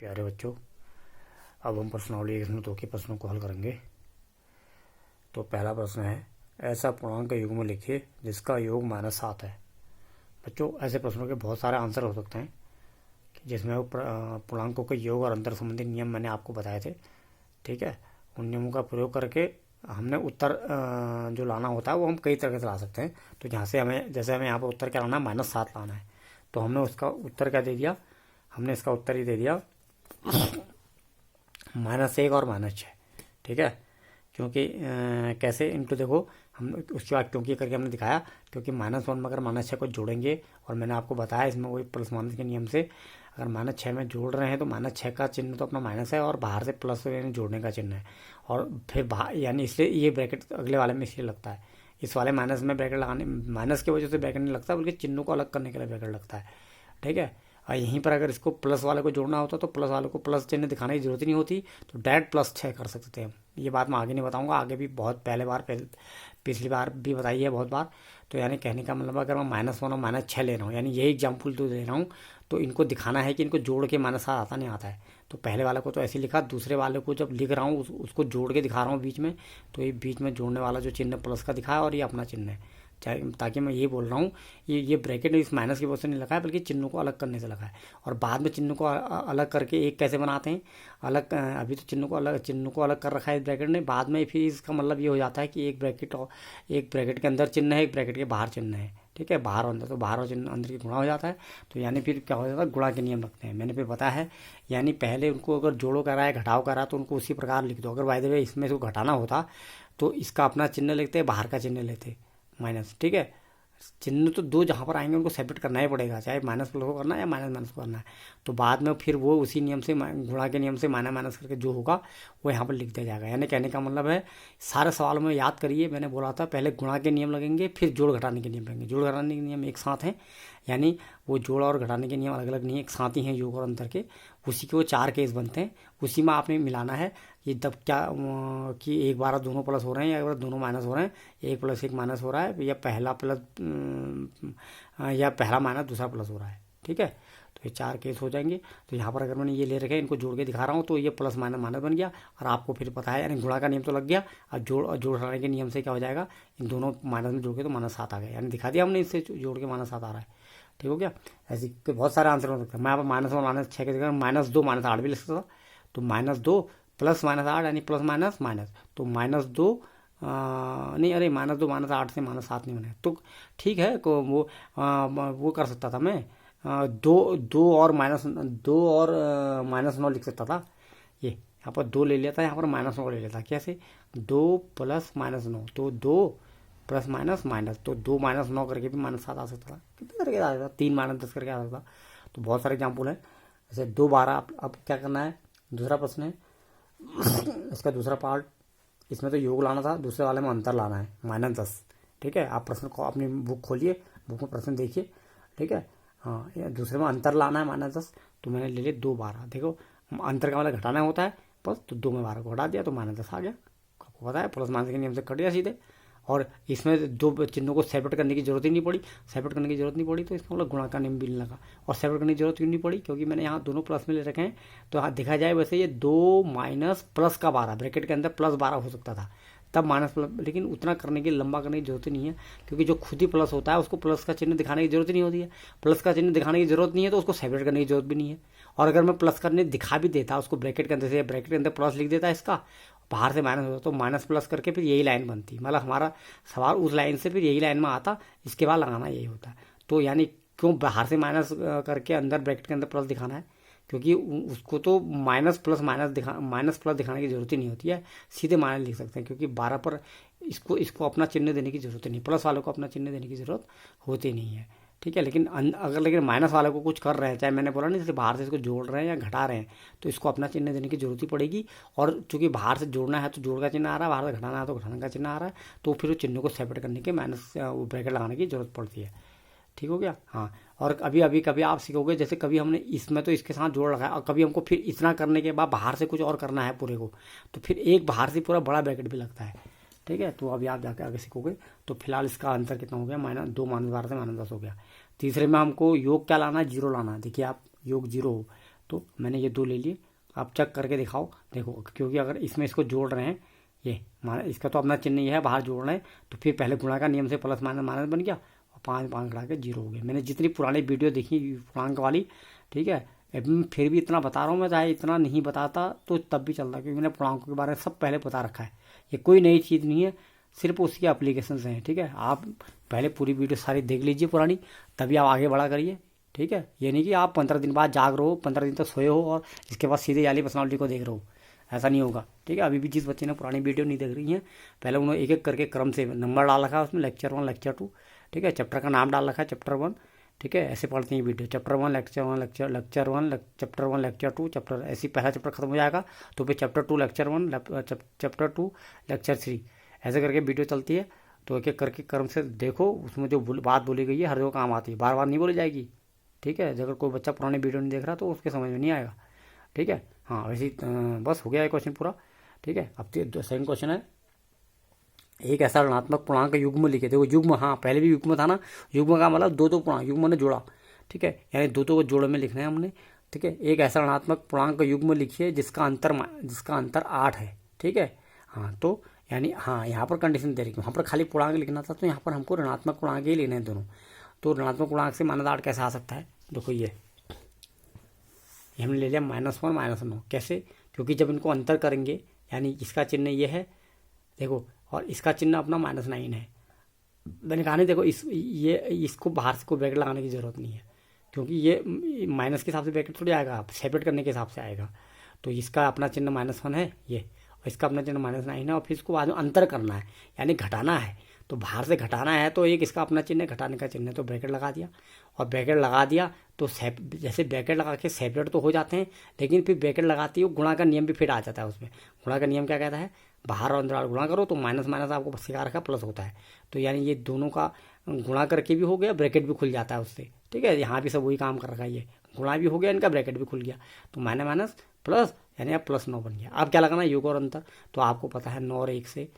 प्यारे बच्चों, अब हम प्रश्नावली 102 के प्रश्नों को हल करेंगे। तो पहला प्रश्न है, ऐसा पूर्णांक युग्म लिखिए जिसका योग -7 है। बच्चों, ऐसे प्रश्नों के बहुत सारे आंसर हो सकते हैं कि जिसमें वो पूर्णांकों के योग और अंतर संबंधी नियम मैंने आपको बताए थे। ठीक है, उन नियमों का प्रयोग करके हमने उत्तर जो लाना होता है वो हम कई तरह से ला सकते हैं। तो जहाँ से जैसे हमें यहाँ पर उत्तर क्या लाना है, -7 लाना है, तो हमने उसका उत्तर क्या दे दिया, हमने इसका उत्तर ही दे दिया -1 और -6। ठीक है, क्योंकि कैसे इनको देखो, हम उसके बाद क्योंकि करके हमने दिखाया, क्योंकि -1 में अगर -6 को जोड़ेंगे, और मैंने आपको बताया इसमें वही प्लस माइनस के नियम से, अगर -6 में जोड़ रहे हैं तो -6 का चिन्ह तो अपना माइनस है और बाहर से प्लस यानी जोड़ने का चिन्ह है। और फिर बाहर यानी इसलिए ये ब्रैकेट अगले वाले में इसलिए लगता है, इस वाले माइनस में ब्रैकेट लगाने, माइनस की वजह से ब्रैकेट नहीं लगता, बल्कि चिन्हों को अलग करने के लिए ब्रैकेट लगता है। ठीक है, और यहीं पर अगर इसको प्लस वाले को जोड़ना होता तो प्लस वाले को प्लस चिन्ह दिखाने की जरूरत ही नहीं होती, तो डायरेक्ट +6 कर सकते थे हम। ये बात मैं आगे नहीं बताऊंगा, आगे भी बहुत पिछली बार भी बताई है बहुत बार। तो यानी कहने का मतलब, अगर मैं -1 और -6 ले रहा हूँ, यानी यही एग्जाम्पल तो दे रहा हूँ, तो इनको दिखाना है कि इनको जोड़ के -7 आता नहीं आता है। तो पहले वाले को तो ऐसे लिखा, दूसरे वाले को जब लिख रहा हूँ उसको जोड़ के दिखा रहा हूँ बीच में, तो ये बीच में जोड़ने वाला जो चिन्ह प्लस का दिखा है और ये अपना चिन्ह है, ताकि मैं ये बोल रहा हूँ ये ब्रैकेट इस माइनस की वजह से नहीं लगा है, बल्कि चिन्हों को अलग करने से लगा है। और बाद में चिन्हों को अलग करके एक कैसे बनाते हैं अलग, अभी तो चिन्हों को अलग कर रखा है इस ब्रैकेट ने, बाद में फिर इसका मतलब ये हो जाता है कि एक ब्रैकेट के अंदर चिन्ह है, एक ब्रैकेट के बाहर चिन्ह है। ठीक है, बाहर और अंदर, तो बाहर और चिन्ह अंदर की गुणा हो जाता है। तो यानी फिर क्या हो जाता है, गुणा के नियम रखते हैं, मैंने फिर बताया है। यानी पहले उनको अगर जोड़ो करा है, घटाओ करा, तो उनको उसी प्रकार लिख दो। अगर बाय द वे इसमें से घटाना होता तो इसका अपना चिन्ह लिखते, बाहर का चिन्ह लेते माइनस। ठीक है, चिन्ह तो दो जहाँ पर आएंगे उनको सेपरेट करना ही पड़ेगा, चाहे माइनस प्लस को करना है या माइनस माइनस को करना है। तो बाद में फिर वो उसी नियम से, गुणा के नियम से माइनस माइनस करके जो होगा वो यहाँ पर लिख दिया जाएगा। यानी कहने का मतलब है, सारे सवालों में याद करिए, मैंने बोला था पहले गुणा के नियम लगेंगे, फिर जोड़ घटाने के नियम लगेंगे। जोड़ घटाने के नियम एक साथ हैं, यानी वो जोड़ और घटाने के नियम अलग अलग नहीं है, एक साथ ही हैं योग और अंतर के। उसी के वो 4 केस बनते हैं, उसी में आपने मिलाना है। ये तब क्या कि एक बार दोनों प्लस हो रहे हैं या एक बार दोनों माइनस हो रहे हैं, एक प्लस एक माइनस हो रहा है, या पहला माइनस दूसरा प्लस हो रहा है। ठीक है, तो ये 4 केस हो जाएंगे। तो यहाँ पर अगर मैंने ये ले रखे, इनको जोड़ के दिखा रहा हूँ, तो ये प्लस माइनस माइनस बन गया, और आपको फिर पता है, यानी गुणा का नियम तो लग गया। और जोड़ हटाने के नियम से क्या हो जाएगा, इन दोनों माइनस में जोड़ के तो -7 आ गया, यानी दिखा दिया हमने, इससे जोड़ के -7 आ रहा है। ठीक हो गया, ऐसे बहुत सारे आंसर हो सकते हैं। मैं यहाँ पर -1 -6 के जगह -2 -8 भी लिख सकता था। तो -2 प्लस -8 यानी प्लस माइनस माइनस, तो -2 नहीं, अरे -2 -8 से -7 नहीं बने, तो ठीक है को वो कर सकता था मैं, दो और -9 लिख सकता था। ये यहाँ पर 2 ले लिया था, यहाँ पर -9 ले लिया था। कैसे, 2 + -9, तो 2 + माइनस, तो 2 -9 करके भी -7 आ सकता था। कितने करके आ सकता था, 3 -10 करके आ सकता था। तो बहुत सारे एग्जाम्पल है, जैसे 2 12। अब क्या करना है, दूसरा प्रश्न है इसका दूसरा पार्ट, इसमें तो योग लाना था, दूसरे वाले में अंतर लाना है, -10। ठीक है, आप प्रश्न को अपनी बुक खोलिए, बुक में प्रश्न देखिए। ठीक है, हाँ, दूसरे में अंतर लाना है -10, तो मैंने ले लिया 2 12। देखो, अंतर का मतलब घटाना होता है बस, तो 2 में 12 को घटा दिया तो -10 आ गया। आपको पता है प्लस माइनस के नियम से कट गया सीधे। और इसमें 2 चिन्हों को सेपरेट करने की जरूरत ही नहीं पड़ी, तो इसका मतलब गुणा का नियम भी नहीं लगा। और सेपरेट करने की जरूरत क्यों नहीं पड़ी, क्योंकि मैंने यहाँ दोनों प्लस में ले रखे हैं। तो यहाँ देखा जाए वैसे ये 2 माइनस प्लस का 12, ब्रैकेट के अंदर +12 हो सकता था, तब माइनस प्लस, लेकिन उतना करने की, लंबा करने की जरूरत नहीं है, क्योंकि जो खुद ही प्लस होता है उसको प्लस का चिन्ह दिखाने की जरूरत नहीं होती है। प्लस का चिन्ह दिखाने की जरूरत नहीं है तो उसको सेपरेट करने की जरूरत भी नहीं है। और अगर मैं प्लस करने दिखा भी देता उसको, ब्रैकेट के अंदर से, ब्रैकेट के अंदर प्लस लिख देता इसका, बाहर से माइनस होता, तो माइनस प्लस करके फिर यही लाइन बनती, मतलब हमारा सवाल उस लाइन से फिर यही लाइन में आता, इसके बाद लगाना यही होता है। तो यानी क्यों बाहर से माइनस करके अंदर ब्रैकेट के अंदर प्लस दिखाना है, क्योंकि उसको तो माइनस प्लस दिखाने की जरूरत ही नहीं होती है, सीधे माइनस लिख सकते हैं, क्योंकि 12 पर इसको अपना चिन्ह देने की जरूरत नहीं, प्लस वालों को अपना चिन्ह देने की जरूरत होती नहीं है। ठीक है, लेकिन माइनस वाले को कुछ कर रहे हैं, चाहे मैंने बोला नहीं, जैसे बाहर से इसको जोड़ रहे हैं या घटा रहे हैं, तो इसको अपना चिन्ह देने की जरूरत ही पड़ेगी। और चूंकि बाहर से जोड़ना है तो जोड़ का चिन्ह आ रहा है, बाहर से घटाना है तो घटाने का चिन्ह आ रहा है, तो फिर उस चिन्ह को सेपरेट करने के ब्रैकेट लगाने की जरूरत पड़ती है। ठीक हो गया, हाँ। और कभी आप सीखोगे, जैसे कभी हमने इसमें तो इसके साथ जोड़ रखा है, और कभी हमको फिर इतना करने के बाद बाहर से कुछ और करना है पूरे को, तो फिर एक बाहर से पूरा बड़ा ब्रैकेट भी लगता है। ठीक है, तो अभी आप जाकर आगे सीखोगे। तो फिलहाल इसका आंसर कितना हो गया, -2 -12 से -10 हो गया। तीसरे में हमको योग क्या लाना है, 0 लाना है। देखिए आप, योग 0 हो तो मैंने ये 2 ले लिए। आप चेक करके दिखाओ, देखो, क्योंकि अगर इसमें इसको जोड़ रहे हैं, ये माना इसका तो अपना चिन्ह ये है, बाहर जोड़ रहे हैं, तो फिर पहले गुणा का नियम से प्लस माइनस माइनस बन गया और 5 5 बढ़ा के 0 हो गया। मैंने जितनी पुरानी वीडियो देखी पूर्णांक वाली, ठीक है, फिर भी इतना बता रहा हूँ मैं, चाहे इतना नहीं बताता तो तब भी चलता, क्योंकि मैंने पूर्णांकों के बारे में सब पहले बता रखा है। ये कोई नई चीज़ नहीं है, सिर्फ उसकी एप्लीकेशन हैं, ठीक है। आप पहले पूरी वीडियो सारी देख लीजिए पुरानी, तभी आप आगे बढ़ा करिए, ठीक है। ये नहीं कि आप 15 दिन बाद जाग रहे हो, 15 दिन तक सोए हो और इसके बाद सीधे याली पर्सनालिटी को देख रहे हो, ऐसा नहीं होगा, ठीक है। अभी भी जिस बच्चे ने पुरानी वीडियो नहीं देख रही है, पहले उन्होंने एक एक करके क्रम से नंबर डाल रखा है उसमें, लेक्चर 1 लेक्चर 2, ठीक है, चैप्टर का नाम डाल रखा है चैप्टर 1, ठीक है, ऐसे पढ़ते हैं video, chapter 1 lecture 1 lecture 1 chapter 1 lecture 2 chapter, ऐसे पहला चैप्टर खत्म हो जाएगा तो फिर चैप्टर 2 लेक्चर 1 चैप्टर 2 लेक्चर 3, ऐसे करके वीडियो चलती है। तो एक एक करके क्रम से देखो, उसमें जो बात बोली गई है हर जगह काम आती है, बार बार नहीं बोली जाएगी, ठीक है। अगर कोई बच्चा पुरानी वीडियो नहीं देख रहा तो उसके समझ में नहीं आएगा, ठीक है। हाँ, वैसे बस हो गया है क्वेश्चन पूरा, ठीक है। अब सेकंड क्वेश्चन है, एक ऐसा ऋणात्मक पूर्णांक का युग्म लिखे। देखो युग्म, हाँ पहले भी युग्म था ना, युग्म का मतलब 2 पूर्णांक, युग्म ने जोड़ा, ठीक है, यानी 2 को जोड़ में लिखना है हमने, ठीक है। एक ऐसा ऋणात्मक पूर्णांक का युग्म लिखिए जिसका अंतर 8 है, ठीक है। हाँ, तो यानी हाँ यहाँ पर कंडीशन दे रही है, वहाँ पर खाली पूर्णांक लिखना था, तो यहाँ पर हमको ऋणात्मक पूर्णांक ही लेने हैं दोनों। तो ऋणात्मक पूर्णांक से -8 कैसे आ सकता है, देखो ये हमने ले लिया -1 -9, कैसे, क्योंकि जब इनको अंतर करेंगे, यानी इसका चिन्ह ये है, देखो, और इसका चिन्ह अपना -9 है। मैंने कहा नहीं, देखो इसको बाहर से कोई ब्रैकेट लगाने की जरूरत नहीं है, क्योंकि ये माइनस के हिसाब से ब्रैकेट थोड़ी आएगा, आप सेपरेट करने के हिसाब से आएगा। तो इसका अपना चिन्ह -1 है ये, और इसका अपना चिन्ह -9 है, और फिर इसको बाद में अंतर करना है, यानी घटाना है। तो बाहर से घटाना है तो एक इसका अपना चिन्ह, घटाने का चिन्ह है, तो ब्रैकेट लगा दिया, और ब्रैकेट लगा दिया तो जैसे ब्रैकेट लगा के सेपरेट तो हो जाते हैं, लेकिन फिर ब्रैकेट लगाती है गुणा का नियम भी फिर आ जाता है उसमें। गुणा का नियम क्या कहता है, बाहर और अंदर गुणा करो तो माइनस माइनस आपको सिखा रखा प्लस होता है, तो यानी ये दोनों का गुणा करके भी हो गया, ब्रैकेट भी खुल जाता है उससे, ठीक है। यहाँ भी सब वही काम कर रखा है, ये गुणा भी हो गया इनका, ब्रैकेट भी खुल गया, तो माइनस माइनस प्लस, यानी अब +9 बन गया। अब क्या लगाना है, योग और अंतर, तो आपको पता है 9 और 1 से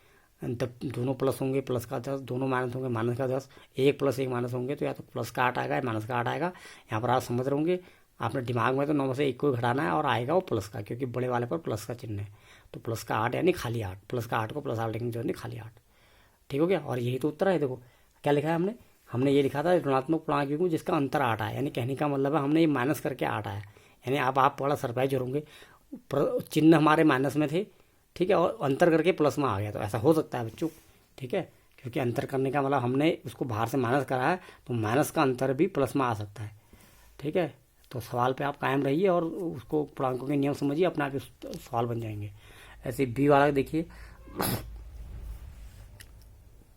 अंतर, दोनों प्लस होंगे, प्लस का 10, दोनों माइनस होंगे, माइनस का 10, 1 + 1 माइनस होंगे, तो या तो प्लस का 8 आएगा या माइनस का 8 आएगा। यहाँ पर आप समझ रहे होंगे, आपने दिमाग में तो 9 में से 1 को घटाना है और आएगा वो प्लस का, क्योंकि बड़े वाले पर प्लस का चिन्ह है, तो प्लस का 8 यानी खाली 8, प्लस का 8 को +8 लिखने की जरूरत नहीं, खाली 8, ठीक हो गया। और यही तो उत्तर है, देखो क्या लिखा है हमने ये लिखा था ऋणात्मक पूर्णांक युग्म जिसका अंतर 8 आया, यानी कहने का मतलब है हमने ये माइनस करके 8 आया, यानी अब आप बड़ा सरप्राइज हो होंगे, चिन्ह हमारे माइनस में थे, ठीक है, और अंतर करके प्लस में आ गया, तो ऐसा हो सकता है बच्चों, ठीक है, क्योंकि अंतर करने का मतलब हमने उसको बाहर से माइनस करा है, तो माइनस का अंतर भी प्लस में आ सकता है, ठीक है। तो सवाल पे आप कायम रहिए और उसको पूर्णांकों के नियम समझिए, अपने आप सवाल बन जाएंगे। ऐसे बी वाला देखिए,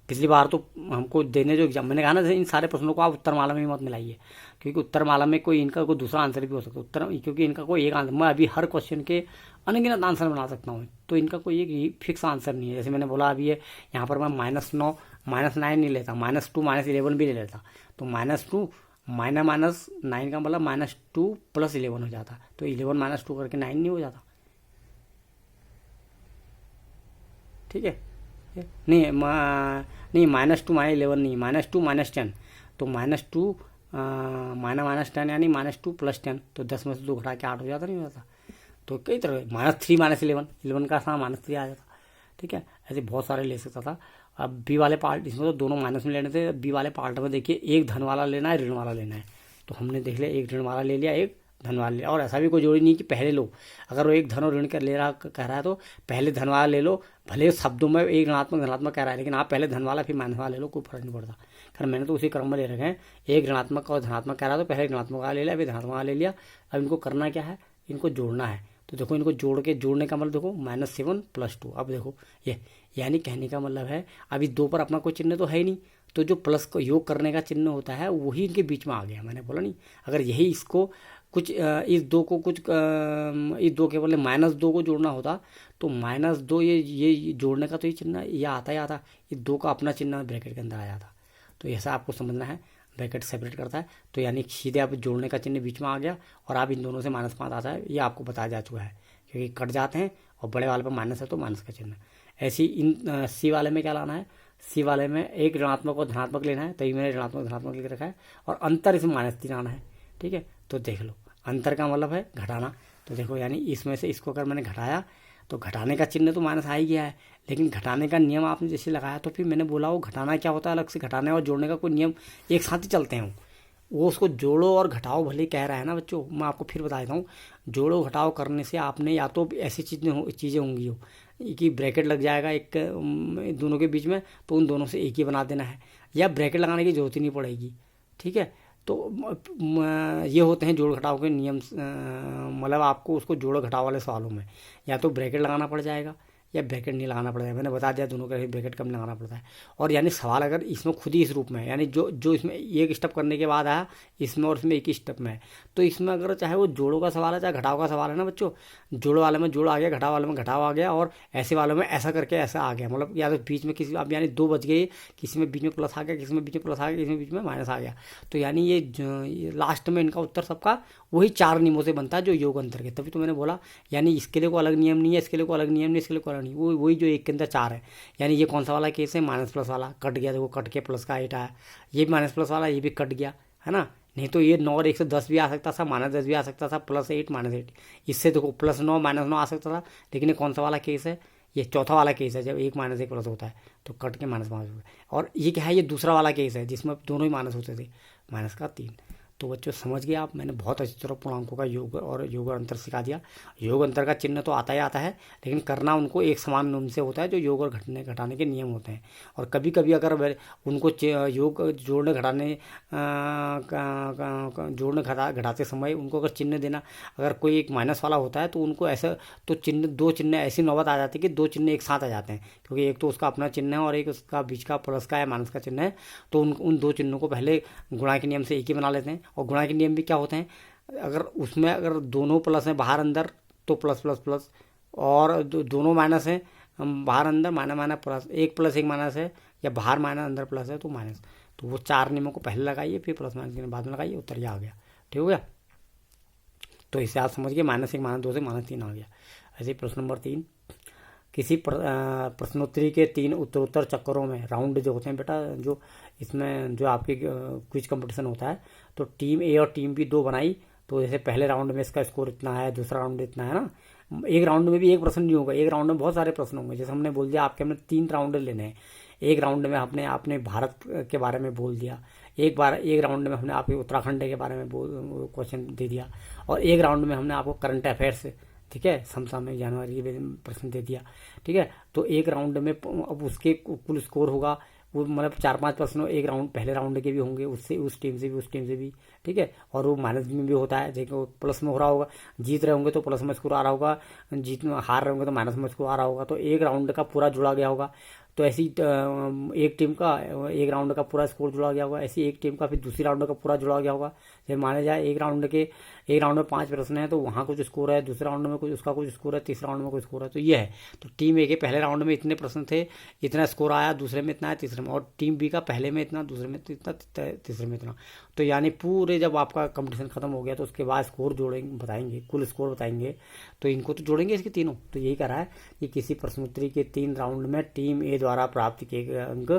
पिछली बार तो हमको देने जो एग्जाम, मैंने कहा ना, इन सारे प्रश्नों को आप उत्तरमाला में मत मिलाइए, क्योंकि उत्तरमाला में कोई इनका कोई दूसरा आंसर भी हो सकता है, क्योंकि इनका कोई एक आंसर, मैं अभी हर क्वेश्चन के अनगिनत आंसर बना सकता हूँ, तो इनका कोई एक फिक्स आंसर नहीं है। जैसे मैंने बोला अभी है, यहाँ पर मैं -9 -9 नहीं लेता, -2 -11 भी ले लेता, तो -2 -9 का मतलब -2 + 11 हो जाता, तो 11 - 2 करके 9 नहीं हो जाता, ठीक है। नहीं नहीं, -2 -11 नहीं, -2 -10, तो -2 -10 यानी -2 + 10, तो 10 में से 2 घटा के 8 हो जाता, नहीं हो जाता। तो कई तरह -3 -11 का स्थान -3 आ जाता, ठीक है। ऐसे बहुत सारे ले सकता था। अब बी वाले पार्ट, इसमें तो दोनों माइनस में लेने थे, बी वाले पार्ट में देखिए एक धन वाला लेना है, ऋण वाला लेना है, तो हमने देख लिया एक ऋण वाला ले लिया, एक धन वाला लिया, और ऐसा भी कोई जोड़ी नहीं कि पहले लो, अगर वो एक धन और ऋण कर ले रहा कह रहा है तो पहले धन वाला ले लो, भले शब्दों में एक ऋणात्मक धनात्मक कह रहा है, लेकिन आप पहले धन वाला फिर माइनस वाला ले लो, कोई फर्क नहीं पड़ता। खैर मैंने तो उसी क्रम में ले रखे हैं, एक ऋणात्मक और धनात्मक कह रहा है तो पहले ऋणात्मक वाला ले लिया, फिर धनात्मक वाला ले लिया। अब इनको करना क्या है, इनको जोड़ना है, तो देखो इनको जोड़ने का मतलब देखो -7 + 2, अब देखो ये, यानी कहने का मतलब है अभी 2 पर अपना कोई चिन्ह तो है ही नहीं, तो जो प्लस को योग करने का चिन्ह होता है वही इनके बीच में आ गया, मैंने बोला नहीं। अगर यही इसको कुछ इस 2 को कुछ इस 2 के बदले -2 को जोड़ना होता, तो -2 ये जोड़ने का तो ये चिन्ह ये आता ही आता, इस 2 का अपना चिन्ह ब्रैकेट के अंदर आ जाता, तो ऐसा आपको समझना है, ब्रैकेट सेपरेट करता है, तो यानी सीधे आप जोड़ने का चिन्ह बीच में आ गया, और आप इन दोनों से -5 आता है, ये आपको बताया जा चुका है, क्योंकि कट जाते हैं और बड़े वाले पर माइनस है तो माइनस का चिन्ह। ऐसे ही इन सी वाले में क्या लाना है, सी वाले में एक ऋणात्मक और धनात्मक लेना है, तभी मैंने ऋणात्मक धनात्मक लिख रखा है, और अंतर इसमें -3 आना है, ठीक है। तो देख लो अंतर का मतलब है घटाना। तो देखो यानी इसमें से इसको अगर मैंने घटाया तो घटाने का चिन्ह तो माइनस आ ही गया है, लेकिन घटाने का नियम आपने जैसे लगाया तो फिर मैंने बोला वो घटाना क्या होता है, अलग से घटाने और जोड़ने का कोई नियम एक साथ ही चलते हैं। वो उसको जोड़ो और घटाओ भले ही कह रहा है ना बच्चों, मैं आपको फिर बता देता हूँ। जोड़ो घटाओ करने से आपने या तो ऐसी चीज़ें होंगी हो कि ब्रैकेट लग जाएगा एक दोनों के बीच में, तो उन दोनों से एक ही बना देना है, या ब्रैकेट लगाने की जरूरत ही नहीं पड़ेगी। ठीक है, तो ये होते हैं जोड़ घटाव के नियम। मतलब आपको उसको जोड़ घटाव वाले सवालों में या तो ब्रैकेट लगाना पड़ जाएगा या ब्रैकेट नहीं लगाना पड़ेगा। मैंने बता दिया दोनों का ब्रैकेट कम लगाना पड़ता है। और यानी सवाल अगर इसमें खुद ही इस रूप में है, यानी जो जो इसमें एक स्टेप करने के बाद आया इसमें और इसमें एक ही स्टेप में है, तो इसमें अगर चाहे वो जोड़ों का सवाल है चाहे घटाव का सवाल है ना बच्चों, जोड़ वाले में जोड़ आ गया, घटाव वाले में घटाव आ गया, और ऐसे वालों में ऐसा करके ऐसा आ गया। मतलब या तो बीच में किसी अब यानी 2 बच गए, किसी में बीच में प्लस आ गया, किसी में बीच में प्लस आ गया, किसी में बीच में माइनस आ गया। तो यानी ये लास्ट में इनका उत्तर सबका वही 4 नियमों से बनता है जो योग अंतर के। तभी तो मैंने बोला यानी इसके लिए कोई अलग नियम नहीं है, इसके लिए कोई अलग नियम नहीं, इसके लिए कोई अलग नहीं, वो वही जो एक के अंदर 4 है। यानी ये कौन सा वाला केस है, माइनस प्लस वाला कट गया, देखो कट के प्लस का 8 आया, ये भी माइनस प्लस वाला, ये भी कट गया, है ना। नहीं तो ये 9 और 1 से 10 भी आ सकता था, -10 भी आ सकता था, +8 -8, इससे देखो +9 -9 आ सकता था। लेकिन ये कौन सा वाला केस है, ये चौथा वाला केस है, जब 1 - 1 प्लस होता है तो कट के -5 होता है। और ये क्या है, ये दूसरा वाला केस है जिसमें दोनों ही माइनस होते थे, माइनस का 3। तो बच्चों समझ गए आप, मैंने बहुत अच्छी तरह पूर्णांकों का योग और योग अंतर सिखा दिया। योग अंतर का चिन्ह तो आता ही आता है, लेकिन करना उनको एक समान नियम से होता है जो योग और घटाने के नियम होते हैं। और कभी कभी अगर उनको योग जोड़ने घटाने जोड़ने घटाते समय उनको अगर चिन्ह देना, अगर कोई एक माइनस वाला होता है तो उनको ऐसा तो दो चिन्ह ऐसी नौबत आ जाती है कि 2 चिन्ह एक साथ आ जाते हैं, क्योंकि एक तो उसका अपना चिन्ह है और एक उसका बीच का प्लस का या माइनस का चिन्ह है। तो उन 2 चिन्हों को पहले गुणा के नियम से एक ही बना लेते हैं। और गुणा के नियम भी क्या होते हैं, अगर उसमें अगर दोनों प्लस हैं बाहर अंदर तो प्लस प्लस प्लस, और दोनों माइनस हैं बाहर अंदर माइनस माइनस प्लस, एक प्लस एक माइनस है, या बाहर माइनस अंदर प्लस है तो माइनस। तो वो 4 नियमों को पहले लगाइए, फिर प्लस माइनस के बाद में लगाइए, उत्तर आ गया। ठीक हो गया। तो इससे आप समझिए -1 -2 से -3 आ गया। ऐसे प्रश्न नंबर 3, किसी प्रश्नोत्तरी के 3 उत्तरोत्तर चक्करों में राउंड जो होते हैं बेटा, जो इसमें जो आपके क्विज कंपटीशन होता है, तो टीम ए और टीम बी 2 बनाई। तो जैसे पहले राउंड में इसका स्कोर इतना है, दूसरा राउंड इतना है ना। एक राउंड में भी एक प्रश्न नहीं होगा, एक राउंड में बहुत सारे प्रश्न होंगे। जैसे हमने बोल दिया आपके हमने 3 राउंड लेने हैं। एक राउंड में आपने भारत के बारे में बोल दिया, एक राउंड में हमने आपके उत्तराखंड के बारे में क्वेश्चन दे दिया, और एक राउंड में हमने आपको करंट अफेयर्स, ठीक है, समसामयिक जानकारी के प्रश्न दे दिया। ठीक है, तो एक राउंड में अब उसके कुल स्कोर होगा वो, मतलब 4-5 प्रश्न एक राउंड पहले राउंड के भी होंगे, उससे उस टीम से भी उस टीम से भी। ठीक है, और वो माइनस में भी होता है, देखो प्लस में हो रहा होगा, जीत रहे होंगे तो प्लस में स्कोर आ रहा होगा, हार रहे होंगे तो माइनस में स्कोर आ रहा होगा। तो एक राउंड का पूरा जुड़ा गया होगा। तो ऐसी एक टीम का एक राउंड का पूरा स्कोर जुड़ा गया होगा, ऐसी एक टीम का फिर दूसरी राउंड का पूरा जुड़ा गया होगा। जैसे माने जाए एक राउंड में 5 प्रश्न है तो वहाँ कुछ स्कोर है, दूसरे राउंड में कुछ उसका कुछ स्कोर है, तीसरे राउंड में कुछ स्कोर है। तो ये है, तो टीम ए के पहले राउंड में इतने प्रश्न थे, इतना स्कोर आया, दूसरे में इतना है, तीसरे में, और टीम बी का पहले में इतना, दूसरे में इतना, तीसरे में इतना। तो यानी पूरे जब आपका कंपटीशन खत्म हो गया तो उसके बाद स्कोर जोड़ेंगे, बताएंगे कुल स्कोर बताएंगे, तो इनको तो जोड़ेंगे इसके तीनों। तो यही करा है कि किसी प्रश्नोत्तरी के 3 राउंड में टीम ए द्वारा प्राप्त किए गए अंक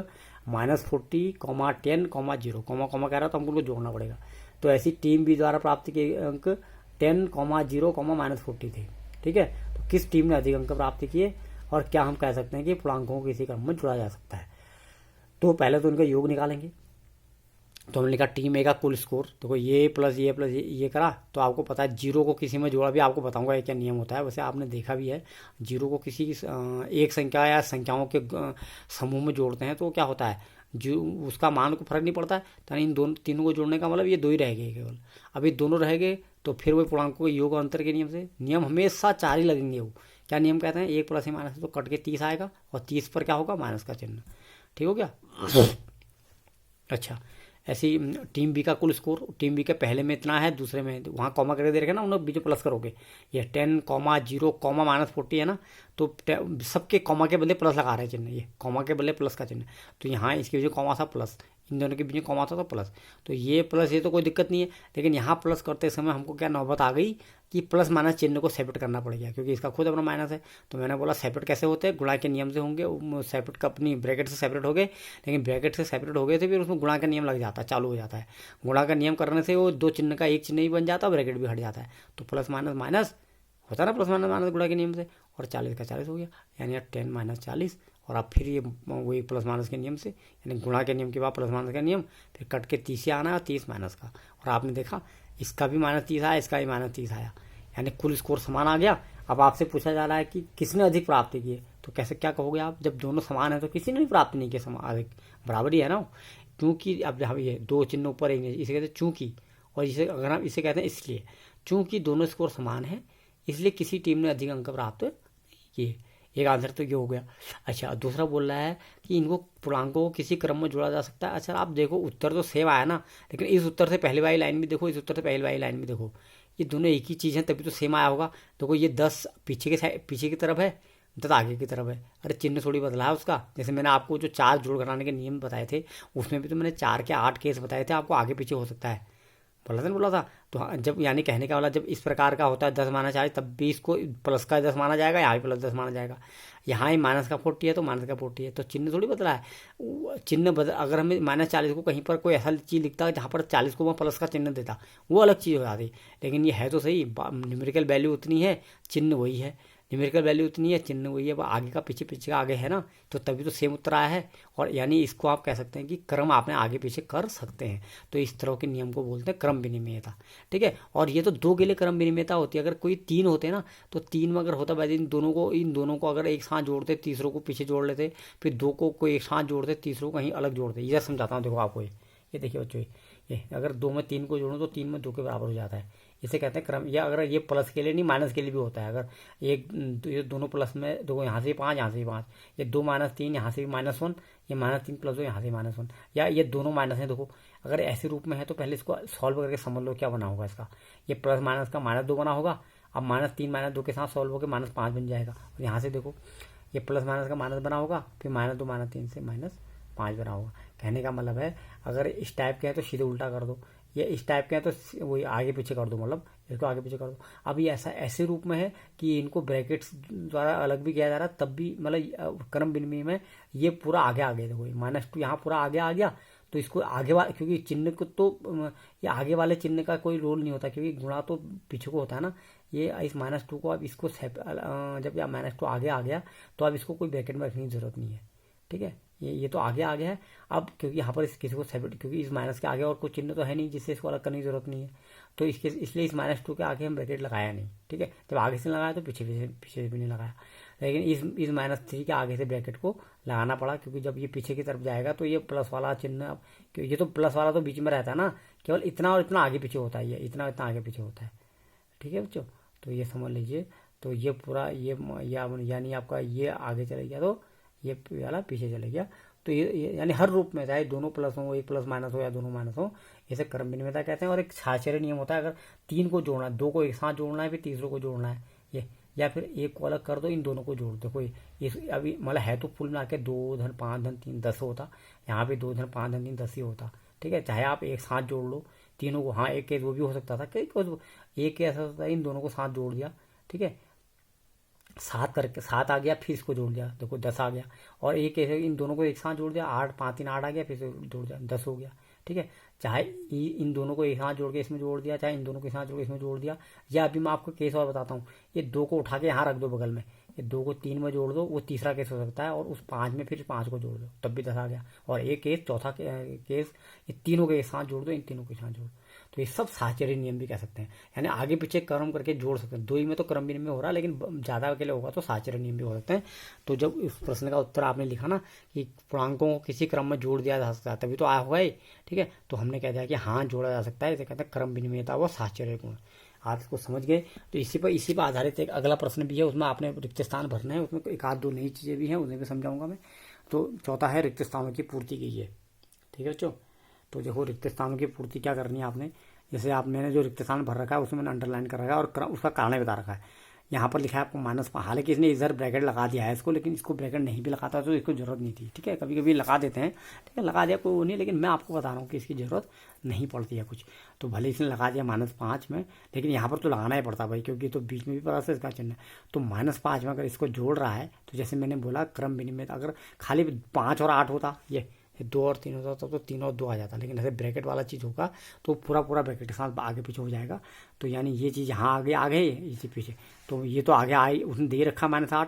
-40, 10, 0, कॉमा कह रहा तो हमको जोड़ना पड़ेगा। तो ऐसी टीम बी द्वारा प्राप्त किए अंक 10, 0, -40 थे। ठीक है, तो किस टीम ने अधिक अंक प्राप्त किए, और क्या हम कह सकते हैं कि पूर्णांकों को किसी क्रम में जोड़ा जा सकता है। तो पहले तो उनका योग निकालेंगे। तो हमने लिखा टीम ए का कुल स्कोर, तो ये प्लस ये करा, तो आपको पता है 0 को किसी में जोड़ा भी, आपको बताऊंगा ये क्या नियम होता है, वैसे आपने देखा भी है। 0 को किसी एक संख्या या संख्याओं के समूह में जोड़ते हैं तो क्या होता है, जो उसका मान को फर्क नहीं पड़ता है। तो इन तीनों को जोड़ने का मतलब ये 2 ही रह गए केवल। अब ये दोनों रह गए तो फिर वो पूर्णांकों के योग अंतर के नियम से, नियम हमेशा 4 ही लगेंगे। वो क्या नियम कहते हैं, 1 प्लस या माइनस, तो कट के 30 आएगा, और 30 पर क्या होगा, माइनस का चिन्ह। ठीक हो गया। अच्छा, ऐसी टीम बी का कुल स्कोर, टीम बी के पहले में इतना है, दूसरे में वहाँ कॉमा करके दे रखे ना, उन्हें बीच में प्लस करोगे। ये 10, 0, -40 है ना, तो सबके कॉमा के बदले प्लस लगा रहे हैं चिन्ह, ये कॉमा के बदले प्लस का चिन्ह। तो यहाँ इसकी वजह कॉमा सा प्लस, इन दोनों के बीच में कॉमा था तो प्लस, तो ये प्लस ये तो कोई दिक्कत नहीं है। लेकिन यहाँ प्लस करते समय हमको क्या नौबत आ गई कि प्लस माइनस चिन्ह को सेपरेट करना पड़ गया, क्योंकि इसका खुद अपना माइनस है। तो मैंने बोला सेपरेट कैसे होते हैं, गुणा के नियम से होंगे, सेपरेट का अपनी ब्रैकेट से सेपरेट हो गए, लेकिन ब्रैकेट से सेपरेट हो गए थे फिर उसमें गुणा का नियम लग जाता है, चालू हो जाता है। गुणा का नियम करने से वो दो चिन्ह का एक चिन्ह ही बन जाता, ब्रैकेट भी हट जाता है। तो प्लस माइनस माइनस होता है ना, प्लस माइनस माइनस गुणा के नियम से, और 40 का 40 हो गया, यानी 10 माइनस 40। और अब फिर ये वही प्लस माइनस के नियम से, यानी गुणा के नियम के बाद प्लस माइनस का नियम, फिर कट के 30 से आना है, 30 माइनस का। और आपने देखा इसका भी -30 आया, इसका भी -30 आया, यानी कुल स्कोर समान आ गया। अब आपसे पूछा जा रहा है कि किसने अधिक प्राप्ति की है, तो कैसे क्या कहोगे आप, जब दोनों समान है तो किसी ने भी प्राप्ति नहीं किया, समान अधिक बराबर ही है ना। क्योंकि अब जब ये दो चिन्ह ऊपर एक, इसे कहते हैं चूंकि, और इसे अगर हम इसे कहते हैं इसलिए, चूंकि दोनों स्कोर समान है इसलिए किसी टीम ने अधिक अंक प्राप्त किए। एक आंसर तो ये हो गया। अच्छा, दूसरा बोल रहा है कि इनको पूर्णांकों को किसी क्रम में जोड़ा जा सकता है। अच्छा, आप देखो उत्तर तो सेम आया ना, लेकिन इस उत्तर से पहले वाली लाइन भी देखो, इस उत्तर से पहले वाली लाइन भी देखो, ये दोनों एक ही चीज़ है, तभी तो सेम आया होगा। देखो ये 10 पीछे की तरफ है, 10 आगे की तरफ है। अरे चिन्ह थोड़ी बदला है उसका। जैसे मैंने आपको जो 4 जोड़ घटाने के नियम बताए थे, उसमें भी तो मैंने 4 के 8 केस बताए थे, आपको आगे पीछे हो सकता है, बोला था। तो जब यानी कहने का वाला जब इस प्रकार का होता है 10 माना चाहे, तब भी इसको प्लस का 10 माना जाएगा, यहाँ भी प्लस 10 माना जाएगा। यहाँ ही माइनस का 40 है तो माइनस का 40 है, तो चिन्ह थोड़ी बदला है। चिन्ह बदल, अगर हमें -40 को कहीं पर कोई ऐसा चीज़ लिखता है जहाँ पर 40 को मैं प्लस का चिन्ह देता, वो अलग चीज़ हो जाती। लेकिन ये है तो सही, न्यूमेरिकल वैल्यू उतनी है, चिन्ह वही है, न्यूमेरिकल वैल्यू उतनी है, चिन्ह वही है, वो आगे का पीछे, पीछे का आगे है ना, तो तभी तो सेम उत्तर आया है। और यानी इसको आप कह सकते हैं कि क्रम आपने आगे पीछे कर सकते हैं। तो इस तरह के नियम को बोलते हैं क्रम विनिमयता, ठीक है। और ये तो 2 के लिए क्रम विनिमयता होती है। अगर कोई 3 होते ना, तो 3 में अगर होता भाई इन दोनों को अगर एक साथ जोड़ते, तीसरों को पीछे जोड़ लेते, फिर 2 को कोई एक साथ जोड़ते, तीसरों को कहीं अलग जोड़ते। ये समझाता हूँ, देखो आपको ये देखिए बच्चों, ये अगर 2 में 3 को जोड़ो तो 3 में 2 के बराबर हो जाता है, इसे कहते हैं क्रम। या अगर ये प्लस के लिए नहीं, माइनस के लिए भी होता है। अगर ये दोनों प्लस में, देखो यहाँ से 5, यहाँ से 5, ये 2 -3, यहाँ से भी -1, ये -3 + 2, यहाँ से -1, या ये दोनों माइनस है। देखो अगर ऐसे रूप में है तो पहले इसको सॉल्व करके समझ लो क्या बना होगा इसका। ये प्लस माइनस का -2 बना होगा, अब -3 -2 के साथ सॉल्व होकर -5 बन जाएगा। और यहाँ से देखो ये प्लस माइनस का माइनस बना होगा, फिर -2 -3 से -5 बना होगा। कहने का मतलब है अगर इस टाइप के हैं तो सीधे उल्टा कर दो, ये इस टाइप के हैं तो वही आगे पीछे कर दो, मतलब इसको आगे पीछे कर दो। अब ये ऐसे रूप में है कि इनको ब्रैकेट्स द्वारा अलग भी किया जा रहा है, तब भी मतलब क्रम विनिमय में ये पूरा आगे आ गया। देखो -2 यहाँ पूरा आगे आ गया, तो इसको आगे वाले, क्योंकि चिन्ह को तो ये आगे वाले चिन्ह का कोई रोल नहीं होता, क्योंकि गुणा तो पीछे को होता है ना। ये इस -2 को अब इसको जब या -2 आगे आ गया तो अब इसको कोई ब्रैकेट में रखने की जरूरत नहीं है, ठीक है। ये तो आगे आ गया है अब, क्योंकि यहाँ पर किसी को सेपरेट, क्योंकि इस माइनस के आगे और कोई चिन्ह तो है नहीं जिससे इसको अलग करने की जरूरत नहीं है, तो इसलिए इस -2 के आगे हम ब्रैकेट लगाया नहीं, ठीक है। जब आगे से लगाया तो पीछे से भी नहीं लगाया, लेकिन इस -3 के आगे से ब्रैकेट को लगाना पड़ा, क्योंकि जब ये पीछे की तरफ जाएगा तो ये प्लस वाला चिन्ह, अब ये तो प्लस वाला तो बीच में रहता है ना, केवल इतना और इतना आगे पीछे होता है, ये इतना इतना आगे पीछे होता है, ठीक है बच्चों। तो ये समझ लीजिए, तो ये पूरा ये यानी आपका ये आगे चले गया तो ये वाला पीछे चले गया। तो ये यानी हर रूप में, चाहे दोनों प्लस हो, एक प्लस माइनस हो या दोनों माइनस हो, इसे क्रम विनिमयता कहते हैं। और एक साहचर्य नियम होता है, अगर 3 को जोड़ना है, 2 को एक साथ जोड़ना है, फिर तीसरों को जोड़ना है, ये, या फिर एक को अलग कर दो, इन दोनों को जोड़ दो। कोई इस अभी मतलब है तो फुल मिला के 2 धन 5 धन 3 10 होता, यहाँ पे 2 धन 5 धन 3 10 ही होता, ठीक है। चाहे आप एक साथ जोड़ लो तीनों को, हाँ एक केस वो भी हो सकता था, एक केस ऐसा होता है इन दोनों को साथ जोड़ दिया, ठीक है, 7 आ गया, फिर इसको जोड़ दिया, देखो 10 आ गया। और एक ऐसे इन दोनों को एक साथ जोड़ दिया, 8 5 3 8 आ गया, फिर से जोड़ दिया, 10 हो गया, ठीक है। चाहे इन दोनों को एक साथ जोड़ के इसमें जोड़ दिया, चाहे इन दोनों के साथ जोड़ के इसमें जोड़ दिया, या अभी मैं आपको केस और बताता हूँ। ये 2 को उठा के यहाँ रख दो बगल में, ये 2 को 3 में जोड़ दो, वो तीसरा केस हो सकता है। और उस 5 में फिर 5 को जोड़ दो, तब भी 10 आ गया। और एक केस चौथा केस, ये तीनों के साथ जोड़ दो, इन तीनों के साथ जोड़ दो। तो ये सब साहचर्य नियम भी कह सकते हैं, यानी आगे पीछे क्रम करके जोड़ सकते हैं। 2 ही में तो क्रम विनिमय हो रहा है, लेकिन ज़्यादा के लिए होगा तो साहचर्य नियम भी हो सकते हैं। तो जब इस प्रश्न का उत्तर आपने लिखा ना कि पूर्णांकों को किसी क्रम में जोड़ दिया जा सकता है, तभी तो आया होगा ही, ठीक है। तो हमने कह दिया कि हाँ जोड़ा जा सकता है, इसे कहते हैं क्रम विनिमयता व साहचर्य गुण। आप इसको समझ गए। तो इसी पर आधारित एक अगला प्रश्न भी है, उसमें आपने रिक्त स्थान भरना है, उसमें एक आध दो नई चीज़ें भी हैं, उन्हें भी समझाऊंगा मैं। तो चौथा है रिक्त स्थानों की पूर्ति कीजिए, ठीक है बच्चों। तो देखो रिक्त स्थानों की पूर्ति क्या करनी है आपने, जैसे मैंने जो रिक्त स्थान भर रखा है उसमें मैंने अंडरलाइन कर रखा है और उसका कारण बता रखा है। यहाँ पर लिखा है आपको -5, हालांकि इसने इधर ब्रैकेट लगा दिया है इसको, लेकिन इसको ब्रैकेट नहीं भी लगाता तो इसको जरूरत नहीं थी। ठीक है, कभी कभी लगा देते हैं, ठीक है, लगा दिया कोई वो नहीं, लेकिन मैं आपको बता रहा हूँ कि इसकी ज़रूरत नहीं पड़ती है कुछ। तो भले इसने लगा दिया -5 में, लेकिन यहाँ पर तो लगाना ही पड़ता भाई, क्योंकि तो बीच में भी प्लस इसका चिन्ह है। तो -5 में अगर इसको जोड़ रहा है तो जैसे मैंने बोला क्रम विनिमय, अगर खाली 5 और 8 होता, ये 2 और 3 होता तो 3 और 2 आ जाता, लेकिन ऐसे ब्रैकेट वाला चीज़ होगा तो पूरा पूरा ब्रैकेट के साथ आगे पीछे हो जाएगा। तो यानी ये चीज़ यहाँ आगे इसी पीछे, तो ये तो आगे आई, उसने दे रखा -8,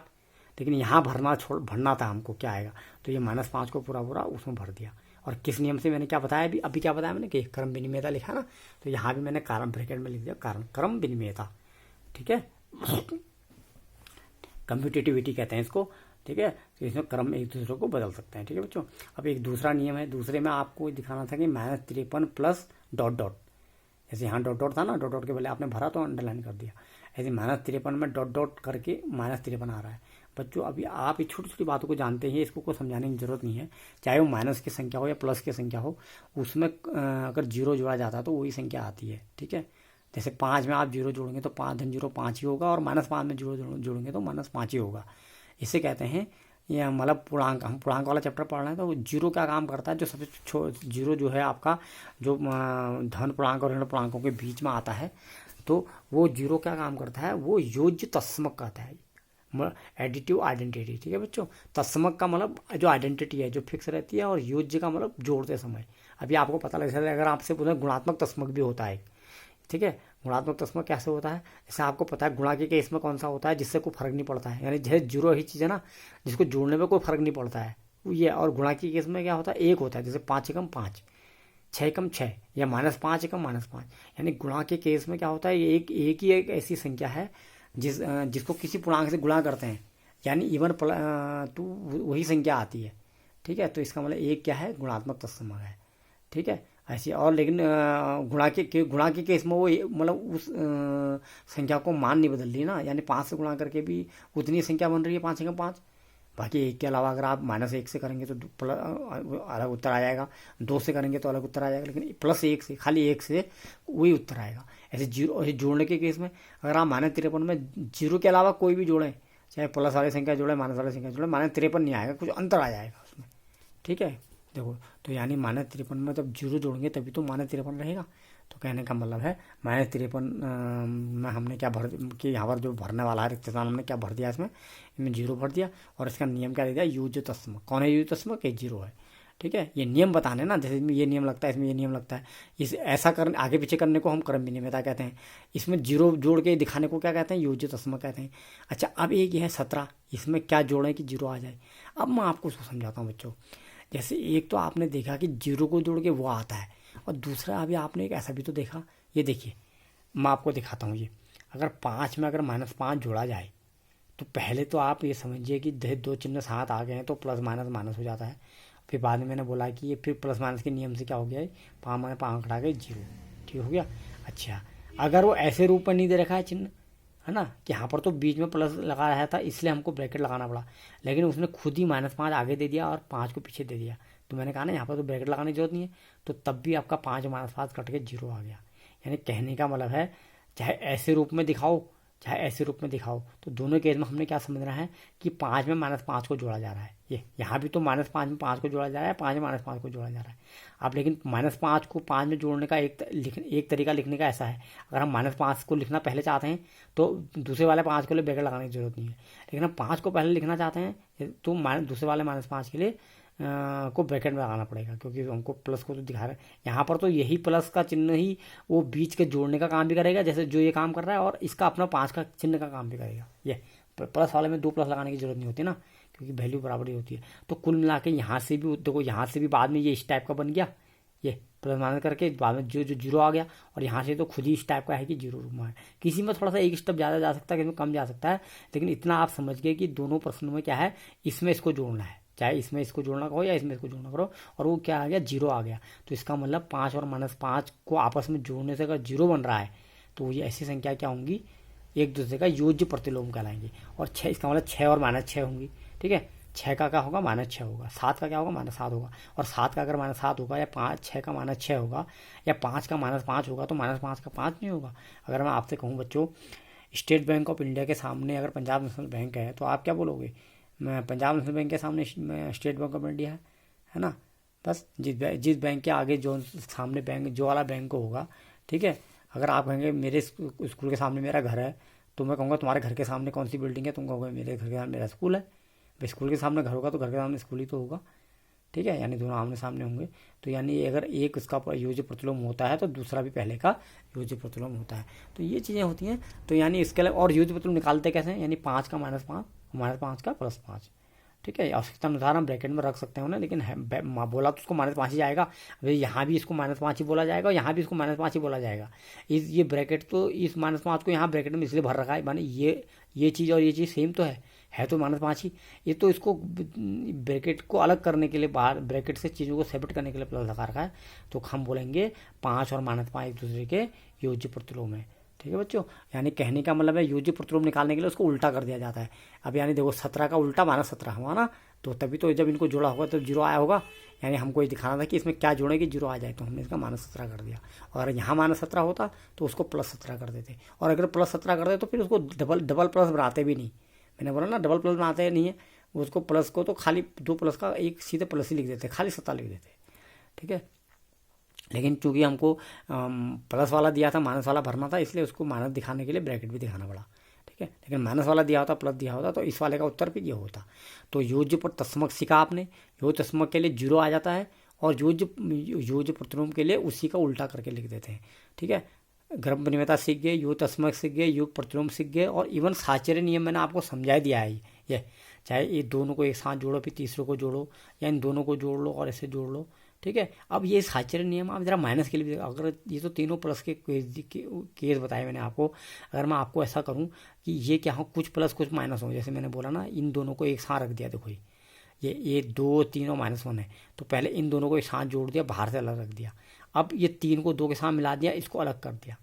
लेकिन यहाँ भरना था हमको क्या आएगा, तो ये -5 को पूरा पूरा उसमें भर दिया। और किस नियम से, मैंने क्या बताया अभी क्या बताया मैंने कि क्रम विनिमयता लिखा ना, तो यहाँ भी मैंने कारण ब्रैकेट में लिख दिया कारण क्रम विनिमयता। ठीक है, कम्पिटिटिविटी कहते हैं इसको। ठीक है, तो इसमें क्रम एक दूसरे को बदल सकते हैं। ठीक है बच्चों, अब एक दूसरा नियम है, दूसरे में आपको दिखाना था कि -53 प्लस डॉट डॉट, जैसे यहाँ डॉट डॉट था ना, डॉट डॉट के पहले आपने भरा तो अंडरलाइन कर दिया, ऐसे -53 में डॉट डॉट करके -53 आ रहा है। बच्चों अभी आप ये छोटी छोटी बातों को जानते हैं, इसको कोई समझाने की जरूरत नहीं है, चाहे वो माइनस की संख्या हो या प्लस की संख्या हो, उसमें अगर 0 जोड़ा जाता है तो वही संख्या आती है। ठीक है, जैसे 5 में आप 0 जोड़ेंगे तो 5 धन 0 5 ही होगा, और -5 में 0 जोड़ेंगे तो -5 ही होगा। इसे कहते हैं ये मतलब पूर्णांक। हम पूर्णांक वाला चैप्टर पढ़ रहे हैं, तो 0 क्या काम करता है, जो सबसे 0 जो है आपका, जो धन पूर्णांक और ऋण पूर्णांकों के बीच में आता है, तो वो 0 क्या काम करता है, वो योज्य तत्समक कहता है, एडिटिव आइडेंटिटी। ठीक है बच्चों, तत्समक का मतलब जो आइडेंटिटी है जो फिक्स रहती है, और योज्य का मतलब जोड़ते समय। अभी आपको पता लग सकता है, अगर आपसे पूछे गुणात्मक तत्समक भी होता है। ठीक है, गुणात्मक तत्समक कैसे होता है, जैसे आपको पता है गुणा के केस में कौन सा होता है, जिससे कोई फर्क नहीं पड़ता है, यानी जैसे 0 ही चीज़ है ना, जिसको जोड़ने में कोई फर्क नहीं पड़ता है ये। और गुणा के केस में क्या होता है, 1 होता है, जैसे 5 एकम 5, 6 एकम 6, या -5 एकम -5। यानी गुणा के केस में क्या होता है, एक ही एक ऐसी संख्या है जिसको किसी पूर्णांक से गुणा करते हैं, यानी इवन तो वही संख्या आती है। ठीक है, तो इसका मतलब एक क्या है, गुणात्मक तत्समक है। ठीक है, ऐसी और, लेकिन गुणा के केस में वो मतलब उस संख्या को मान नहीं बदल रही ना, यानी 5 से गुणा करके भी उतनी संख्या बन रही है, 5 एकम 5। बाकी 1 के अलावा अगर आप -1 से करेंगे तो अलग उत्तर आ जाएगा, 2 से करेंगे तो अलग उत्तर आ जाएगा, लेकिन +1 से, खाली 1 से वही उत्तर आएगा। ऐसे 0 जोड़ने के केस में अगर आप -53 में 0 के अलावा कोई भी जोड़ें, चाहे प्लस वाली संख्या जोड़े माइनस वाली संख्या जोड़े, -53 नहीं आएगा, कुछ अंतर आ जाएगा उसमें। ठीक है, देखो तो यानी -53 में जब 0 जोड़ेंगे तभी तो -53 रहेगा। तो कहने का मतलब है -53 में हमने क्या भर कि यहाँ पर जो भरने वाला है रिक्त स्थान हमने क्या भर दिया, इसमें 0 भर दिया, और इसका नियम क्या दे दिया, योज्य तत्समक। कौन है योज्य तत्समक, 0 है। ठीक है, ये नियम बताने ना, जैसे इसमें ये नियम लगता है, इसमें ये नियम लगता है, इस ऐसा करने आगे पीछे करने को हम क्रम विनिमयता कहते हैं। इसमें 0 जोड़ के दिखाने को क्या कहते हैं, योज्य तत्समक कहते हैं। अच्छा, अब एक ये है 17, इसमें क्या जोड़ें कि 0 आ जाए। अब मैं आपको उसको समझाता हूँ बच्चों। जैसे एक तो आपने देखा कि 0 को जोड़ के वो आता है, और दूसरा अभी आपने एक ऐसा भी तो देखा, ये देखिए मैं आपको दिखाता हूँ। ये अगर 5 में अगर -5 जोड़ा जाए, तो पहले तो आप ये समझिए कि 2 चिन्ह साथ आ गए हैं तो प्लस माइनस माइनस हो जाता है। फिर बाद में मैंने बोला कि ये फिर प्लस माइनस के नियम से क्या हो गया है, 5 में 5 घटा के 0, ठीक हो गया। अच्छा, अगर वो ऐसे रूप में नहीं दे रखा है चिन्ह, है ना, कि यहाँ पर तो बीच में प्लस लगा रहा था इसलिए हमको ब्रैकेट लगाना पड़ा, लेकिन उसने खुद ही -5 आगे दे दिया और 5 को पीछे दे दिया, तो मैंने कहा ना यहाँ पर तो ब्रैकेट लगाने की जरूरत नहीं है, तो तब भी आपका 5 -5 कट के 0 आ गया। यानी कहने का मतलब है, चाहे ऐसे रूप में दिखाओ चाहे ऐसे रूप में दिखाओ, तो दोनों केस में हमने क्या समझना है कि 5 में -5 को जोड़ा जा रहा है। ये यहाँ भी तो -5 में 5 को जोड़ा जा रहा है, 5 में -5 को जोड़ा जा रहा है। अब लेकिन -5 को 5 में जोड़ने का एक तरीका लिखने का ऐसा है, अगर हम -5 को लिखना पहले चाहते हैं तो दूसरे वाले 5 के लिए ब्रैकेट लगाने की जरूरत नहीं है, लेकिन हम 5 को पहले लिखना चाहते हैं तो दूसरे वाले -5 के लिए को ब्रैकेट में लगाना पड़ेगा, क्योंकि हमको प्लस को तो दिखा रहा है। यहाँ पर तो यही प्लस का चिन्ह ही वो बीच के जोड़ने का काम भी करेगा, जैसे जो ये काम कर रहा है, और इसका अपना 5 का चिन्ह का काम भी करेगा। ये प्लस वाले में 2 प्लस लगाने की जरूरत नहीं होती ना, क्योंकि वैल्यू बराबर ही होती है। तो कुल मिला के यहाँ से भी देखो, यहाँ से भी बाद में ये इस टाइप का बन गया, ये प्लस माइनस करके बाद में जो 0 आ गया, और यहाँ से तो खुद ही इस टाइप का है कि 0 रूप में है। किसी में थोड़ा सा एक स्टेप ज़्यादा जा सकता है, किसी में कम जा सकता है, लेकिन इतना आप समझ गए कि दोनों प्रश्नों में क्या है, इसमें इसको जोड़ना है, चाहे इसमें इसको जोड़ना करो या इसमें इसको जोड़ना करो, और वो क्या आ गया, 0 आ गया। तो इसका मतलब 5 और -5 को आपस में जोड़ने से अगर 0 बन रहा है, तो ये ऐसी संख्या क्या होंगी, एक दूसरे का योज्य प्रतिलोम कहलाएंगे। और 6, इसका मतलब 6 और -6 होंगी। ठीक है, 6 का क्या होगा, -6 होगा, 7 का क्या होगा, -7 होगा, और 7 का अगर -7 होगा, या 6 का -6 होगा, या 5 का -5 होगा, तो -5 का 5 नहीं होगा। अगर मैं आपसे कहूँ बच्चों, स्टेट बैंक ऑफ इंडिया के सामने अगर पंजाब नेशनल बैंक है तो आप क्या बोलोगे? मैं पंजाब नेशनल बैंक के सामने स्टेट बैंक ऑफ इंडिया है ना। बस जिस बैंक के आगे जो सामने बैंक जो वाला बैंक होगा, ठीक है। अगर आप कहेंगे मेरे स्कूल के सामने मेरा घर है, तो मैं कहूँगा तुम्हारे घर के सामने कौन सी बिल्डिंग है? तुम कहोगे मेरे घर के सामने मेरा स्कूल है। भाई स्कूल के सामने घर होगा तो घर के सामने स्कूल ही तो होगा, ठीक है। यानी दोनों आमने सामने होंगे। तो यानी अगर एक उसका योज्य प्रतिलोम होता है तो दूसरा भी पहले का योज्य प्रतिलोम होता है। तो ये चीज़ें होती हैं। तो यानी इसके अलावा और योज्य प्रतिलोम निकालते कैसे हैं? यानी 5 का -5, -5 का +5, ठीक है। आवश्यकता अनुसार हम ब्रैकेट में रख सकते हो ना, लेकिन बोला तो उसको -5 ही जाएगा। अभी यहाँ भी इसको -5 ही बोला जाएगा और यहाँ भी इसको -5 ही बोला जाएगा। ये ब्रैकेट तो इस -5 को यहाँ ब्रैकेट में इसलिए भर रखा है, माने ये चीज़ और ये चीज़ सेम तो है तो -5 ही। ये तो इसको ब्रैकेट को अलग करने के लिए, बाहर ब्रैकेट से चीज़ों को सेपरेट करने के लिए प्लस लगा रखा है। तो हम बोलेंगे 5 और -5 एक दूसरे के योज्य प्रतिलोम है, ठीक है बच्चों। यानी कहने का मतलब है योज्य प्रतिलोम निकालने के लिए उसको उल्टा कर दिया जाता है। अब यानी देखो 17 का उल्टा -17 हुआ ना, तो तभी तो जब इनको जोड़ा होगा तो 0 आया होगा। यानी हमको ये दिखाना था कि इसमें क्या जोड़े कि 0 आ जाए, तो हमने इसका -17 कर दिया। और यहाँ -17 होता तो उसको +17 कर देते, और अगर +17 कर दे तो फिर उसको डबल प्लस बनाते भी नहीं। मैंने बोला ना डबल प्लस बनाते नहीं है, उसको प्लस को तो खाली 2 प्लस का एक सीधे प्लस ही लिख देते, खाली 17 लिख देते, ठीक है। लेकिन चूंकि हमको प्लस वाला दिया था, माइनस वाला भरना था, इसलिए उसको माइनस दिखाने के लिए ब्रैकेट भी दिखाना पड़ा, ठीक है। लेकिन माइनस वाला दिया होता, प्लस दिया होता, तो इस वाले का उत्तर भी ये होता। तो योज्य पर तस्मक सीखा आपने। योज्य तस्मक के लिए 0 आ जाता है, और योज्य प्रतिलोम के लिए उसी का उल्टा करके लिख देते हैं, ठीक है। गर्भ नियमता सीख गए, योज्य तस्मक सीख गए, योग प्रतिलोम सीख गए, और इवन साहचर्य नियम मैंने आपको समझा दिया है। ये चाहे ये दोनों को एक साथ जोड़ो, फिर तीसरे को जोड़ो, या इन दोनों को जोड़ लो और ऐसे जोड़ लो, ठीक है। अब ये साहचर्य नियम आप जरा माइनस के लिए भी, अगर ये तो तीनों प्लस के केस बताए मैंने आपको। अगर मैं आपको ऐसा करूं कि ये क्या हो, कुछ प्लस कुछ माइनस हो, जैसे मैंने बोला ना इन दोनों को एक साथ रख दिया, देखो ये 2 3 और -1 है, तो पहले इन दोनों को एक साथ जोड़ दिया, बाहर से अलग रख दिया। अब ये 3 को 2 के साथ मिला दिया, इसको अलग कर दिया,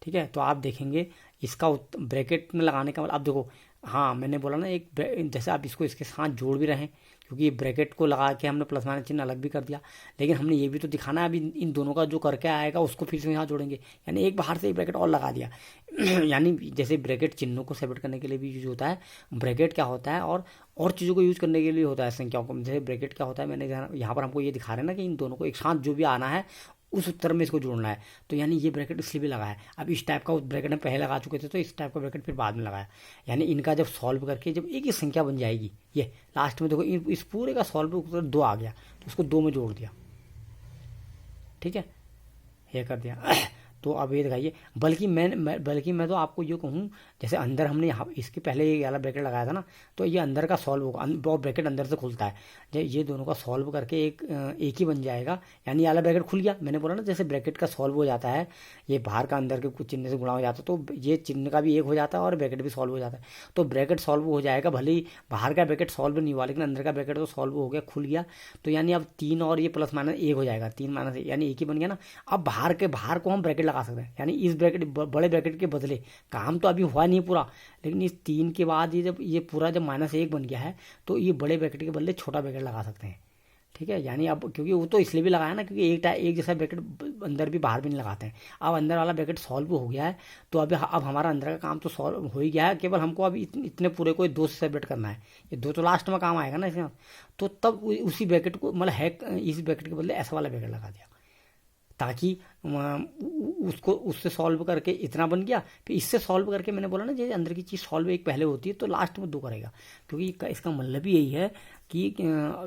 ठीक है। तो आप देखेंगे इसका ब्रैकेट में लगाने का मतलब, अब देखो हाँ मैंने बोला ना एक जैसे आप इसको इसके साथ जोड़ भी रहे हैं, क्योंकि ये ब्रैकेट को लगा के हमने प्लस माइनस चिन्ह अलग भी कर दिया, लेकिन हमने ये भी तो दिखाना है अभी इन दोनों का जो करके आएगा उसको फिर से यहाँ जोड़ेंगे। यानी एक बाहर से एक ब्रैकेट और लगा दिया। यानी जैसे ब्रैकेट चिन्हों को सेपरेट करने के लिए भी यूज होता है, ब्रैकेट क्या होता है, और चीज़ों को यूज करने के लिए होता है संख्याओं को। जैसे ब्रैकेट क्या होता है, मैंने यहाँ पर हमको ये दिखा रहे हैं ना कि इन दोनों को एक साथ जो भी आना है उस उत्तर में इसको जोड़ना है। तो यानी ये ब्रैकेट इसलिए भी लगाया। अब इस टाइप का ब्रैकेट हम पहले लगा चुके थे, तो इस टाइप का ब्रैकेट फिर बाद में लगाया। यानी इनका जब सॉल्व करके जब एक ही संख्या बन जाएगी, ये लास्ट में देखो इस पूरे का सॉल्व उत्तर 2 आ गया, तो उसको 2 में जोड़ दिया, ठीक है, ये कर दिया। तो अब ये दिखाइए, बल्कि मैं तो आपको ये कहूँ, जैसे अंदर हमने यहाँ इसके पहले ये वाला ब्रैकेट लगाया था ना, तो ये अंदर का सॉल्व होगा, ब्रैकेट अंदर से खुलता है, ये दोनों का सॉल्व करके एक ही बन जाएगा। यानी ये वाला ब्रैकेट खुल गया। मैंने बोला ना जैसे ब्रैकेट का सॉल्व हो जाता है, ये बाहर का अंदर के कुछ चिन्ह से गुणा हो जाता है, तो ये चिन्ह का भी एक हो जाता है और ब्रैकेट भी सॉल्व हो जाता है। तो ब्रैकेट सॉल्व हो जाएगा, भले ही बाहर का ब्रैकेट सॉल्व नहीं हुआ, लेकिन अंदर का ब्रैकेट तो सॉल्व हो गया, खुल गया। तो यानी अब 3 और ये प्लस माइनस 1 हो जाएगा, 3 माइनस 1 यानी 1 ही बन गया ना। अब बाहर को हम ब्रैकेट लगा सकते हैं, यानी इस ब्रैकेट बड़े ब्रैकेट के बदले, काम तो अभी हुआ नहीं पूरा, लेकिन इस 3 के बाद ये पूरा जब -1 बन गया है, तो ये बड़े ब्रैकेट के बदले छोटा ब्रैकेट लगा सकते हैं, ठीक है। यानी अब क्योंकि वो तो इसलिए भी लगाया ना, क्योंकि एक जैसा ब्रैकेट अंदर भी बाहर भी नहीं लगाते हैं। अब अंदर वाला ब्रैकेट सॉल्व हो गया है, तो अब हमारा अंदर का काम तो सॉल्व हो ही गया है, केवल हमको अब इतने पूरे को 2 से सेपरेट करना है। ये 2 तो लास्ट में काम आएगा ना इसमें। तो तब उसी ब्रैकेट को मतलब है, इस ब्रैकेट के बदले ऐसा वाला ब्रैकेट लगा दिया, ताकि उसको उससे सॉल्व करके इतना बन गया, फिर इससे सॉल्व करके मैंने बोला ना, जैसे अंदर की चीज़ सॉल्व एक पहले होती है तो लास्ट में 2 करेगा, क्योंकि इसका मतलब ही यही है कि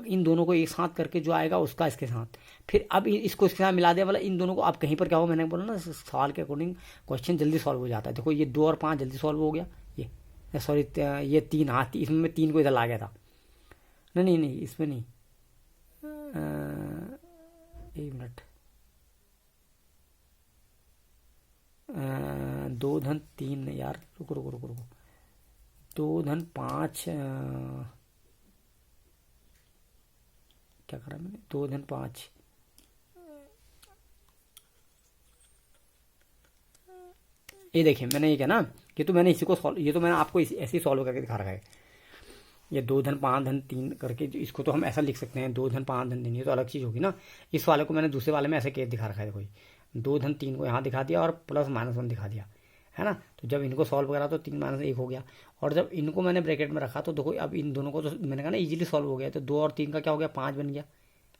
इन दोनों को एक साथ करके जो आएगा उसका इसके साथ, फिर अब इसको इसके साथ मिला दिया, वाला इन दोनों को। अब कहीं पर क्या हो, मैंने बोला ना सवाल के अकॉर्डिंग क्वेश्चन जल्दी सॉल्व हो जाता है। देखो ये 2 और 5 जल्दी सॉल्व हो गया, ये सॉरी ये 3, हाँ इसमें मैं 3 को इधर ला गया था, नहीं इसमें नहीं, 1 मिनट, 2 धन 3 यार, रुको 2 धन 5 क्या करा मैंने, 2 धन 5 ये देखिए मैंने ये क्या ना, ये तो मैंने इसी को सॉल्व, ये तो मैंने आपको ऐसे ही सॉल्व करके दिखा रखा है। ये 2 धन 5 धन 3 करके, इसको तो हम ऐसा लिख सकते हैं, 2 धन 5 धन 3, ये तो अलग चीज़ होगी ना। इस वाले को मैंने दूसरे वाले में ऐसे केस दिखा रखा है, देखो 2 धन 3 को यहाँ दिखा दिया और +-1 दिखा दिया, है ना। तो जब इनको सॉल्व करा तो 3 - 1 हो गया, और जब इनको मैंने ब्रैकेट में रखा तो देखो अब इन दोनों को तो मैंने कहा ना इजीली सॉल्व हो गया, तो 2 और 3 का क्या हो गया, 5 बन गया,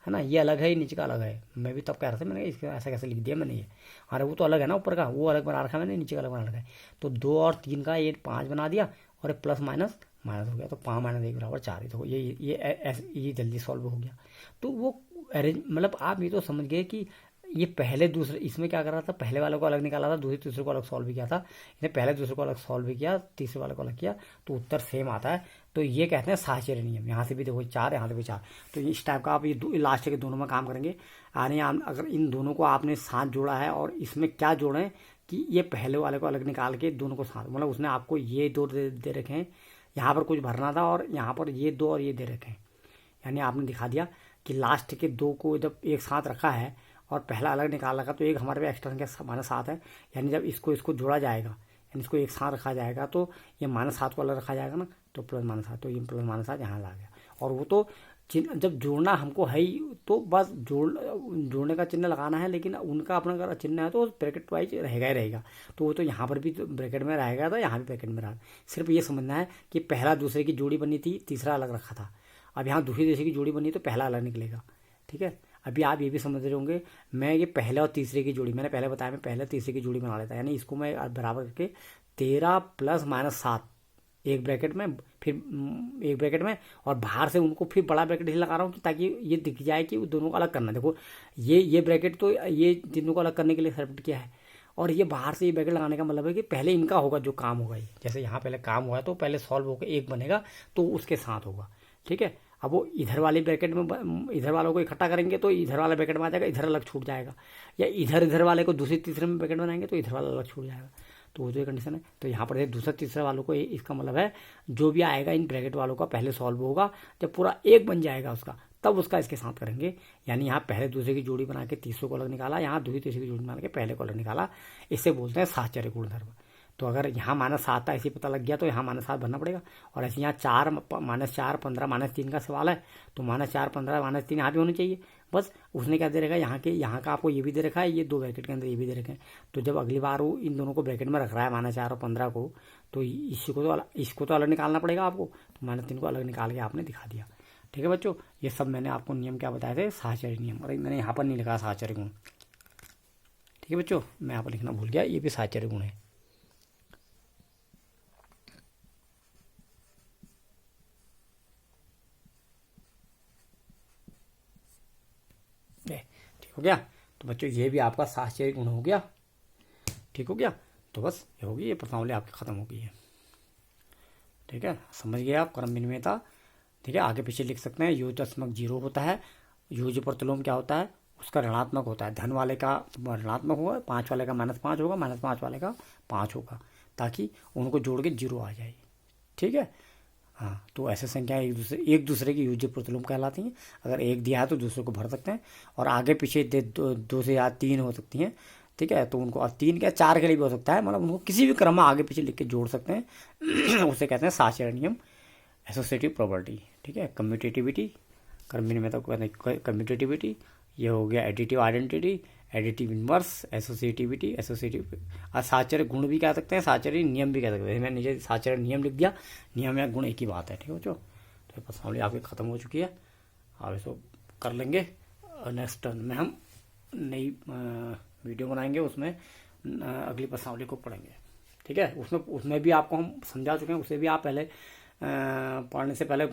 है ना। ये अलग है, ये नीचे का अलग है। मैं भी तब कह रहा था, मैंने इसका ऐसा कैसे लिख दिया मैंने ये, अरे वो तो अलग है ना, ऊपर का वो अलग बना रखा है मैंने, नीचे का अलग बना रखा है। तो 2 और 3 का ये 5 बना दिया, और प्लस माइनस माइनस हो गया, तो 5 - 1 = 4। देखो ये जल्दी सॉल्व हो गया। तो वो अरेंज मतलब आप ये तो समझ गए कि ये पहले दूसरे इसमें क्या कर रहा था, पहले वाले को अलग निकाला था, दूसरे तीसरे को अलग सॉल्व किया था, इसने पहले दूसरे को अलग सॉल्व किया, तीसरे वाले को अलग किया, तो उत्तर सेम आता है। तो ये कहते हैं साहचर्य नियम। यहाँ से भी देखो 4, यहाँ से भी 4, तो इस टाइप का आप ये लास्ट के दोनों में काम करेंगे। यानी अगर इन दोनों को आपने साथ जोड़ा है और इसमें क्या जोड़ें कि ये पहले वाले को अलग निकाल के दोनों को साथ, मतलब उसने आपको ये 2 दे रखे हैं, यहाँ पर कुछ भरना था और यहाँ पर ये 2 और ये दे रखे हैं। यानी आपने दिखा दिया कि लास्ट के 2 को जब एक साथ रखा है और पहला अलग निकाल रखा, तो एक हमारे पे एक्स्ट्रा संख्या -7 है। यानी जब इसको जोड़ा जाएगा, यानी इसको एक साथ रखा जाएगा, तो ये -7 को अलग रखा जाएगा ना, तो +7, तो ये +7 यहाँ आ गया। और वो तो जब जोड़ना हमको है ही, तो बस जोड़ने का चिन्ह लगाना है, लेकिन उनका अपना अगर चिन्ह है तो ब्रैकेट वाइज रहेगा ही रहेगा। तो वो तो यहाँ पर भी तो ब्रैकेट में रहेगा, तो यहाँ भी ब्रैकेट में रहेगा। सिर्फ ये समझना है कि पहला दूसरे की जोड़ी बनी थी, तीसरा अलग रखा था। अब यहाँ दूसरी तीसरे की जोड़ी बनी तो पहला अलग निकलेगा, ठीक है। अभी आप ये भी समझ रहे होंगे, मैं ये पहले और तीसरे की जोड़ी, मैंने पहले बताया मैं पहले तीसरे की जोड़ी बना लेता, यानी इसको मैं बराबर करके 13 + -7 एक ब्रैकेट में, फिर एक ब्रैकेट में, और बाहर से उनको फिर बड़ा ब्रैकेट लगा रहा हूँ ताकि ये दिख जाए कि दोनों को अलग करना। देखो ये ब्रैकेट तो ये तीनों को अलग करने के लिए सर्किट किया है, और ये बाहर से ये ब्रैकेट लगाने का मतलब है कि पहले इनका होगा जो काम होगा। ये जैसे यहाँ पहले काम हुआ है तो पहले सॉल्व होकर एक बनेगा, तो उसके साथ होगा, ठीक है। अब वो इधर वाले ब्रैकेट में इधर वालों को इकट्ठा करेंगे तो इधर वाला ब्रैकेट में आ जाएगा, इधर अलग छूट जाएगा, या इधर वाले को दूसरे तीसरे में ब्रैकेट बनाएंगे तो इधर वाला अलग छूट जाएगा। तो वो जो कंडीशन है, तो यहाँ पर दूसरा तीसरे वालों को, इसका मतलब है जो भी आएगा इन ब्रैकेट वालों का पहले सॉल्व होगा, जब पूरा एक बन जाएगा उसका, तब उसका इसके साथ करेंगे। यानी यहाँ पहले दूसरे की जोड़ी बना के तीसरे को अलग निकाला, यहाँ दूसरी तीसरे की जोड़ी बना के पहले को अलग निकाला, इससे बोलते हैं साहचर्य गुणधर्म। तो अगर यहाँ -7 ऐसे पता लग गया तो यहाँ -7 भरना पड़ेगा। और ऐसे यहाँ 4 -4 15 -3 का सवाल है, तो -4 15 -3 यहाँ भी होनी चाहिए। बस उसने क्या दे रखा है, यहाँ का आपको ये भी दे रखा है, ये 2 ब्रैकेट के अंदर ये भी दे रखे हैं। तो जब अगली बार वो इन दोनों को ब्रैकेट में रख रहा है -4 और 15 को, तो इसको तो अलग निकालना पड़ेगा आपको, तो -3 को अलग निकाल के आपने दिखा दिया। ठीक है बच्चों, ये सब मैंने आपको नियम क्या बताए थे, साहचर्य नियम। और मैंने यहाँ पर नहीं लिखा साहचर्य गुण, ठीक है बच्चों, मैं यहाँ पर लिखना भूल गया, ये भी साहचर्य गुण है। ठीक हो गया। तो बच्चों ये भी आपका साहचर्य गुण हो गया, ठीक हो गया। तो बस ये होगी, ये प्रश्नावली आपकी खत्म हो गई है, ठीक है। समझ गए आप क्रम विनिमयता, ठीक है। आगे पीछे लिख सकते हैं। योजनात्मक 0 होता है, योज्य प्रतिलोम क्या होता है, उसका ऋणात्मक होता है। धन वाले का ऋणात्मक होगा, 5 वाले का -5 होगा, -5 वाले का 5 होगा, ताकि उनको जोड़ के 0 आ जाए, ठीक है। हाँ, तो ऐसे संख्याएं एक दूसरे की योज्य प्रतिलोम कहलाती हैं। अगर एक दिया है तो दूसरे को भर सकते हैं, और आगे पीछे 2 से या 3 हो सकती हैं, ठीक है। तो उनको 3 क्या 4 के लिए भी हो सकता है, मतलब उनको किसी भी क्रम में आगे पीछे लिख के जोड़ सकते हैं। उसे कहते हैं साहचर्य नियम, एसोसिएटिव प्रॉपर्टी, ठीक है। कम्यूटेटिविटी, कर्मणी में तो कहते हैं कम्यूटेटिविटी। ये हो गया additive identity, additive inverse, associativity, associative. और साहचर्य गुण भी कह सकते हैं, साहचर्य नियम भी कह सकते हैं। मैंने नीचे साहचर्य नियम लिख दिया, नियम या गुण एक ही बात है, ठीक है बच्चों। तो प्रश्नावली आपकी खत्म हो चुकी है, आप इसको कर लेंगे। नेक्स्ट टर्न में हम नई वीडियो बनाएंगे, उसमें अगली प्रश्नावली को पढ़ेंगे, ठीक है। उसमें भी आपको हम समझा चुके हैं, उसे भी आप पहले पढ़ने से पहले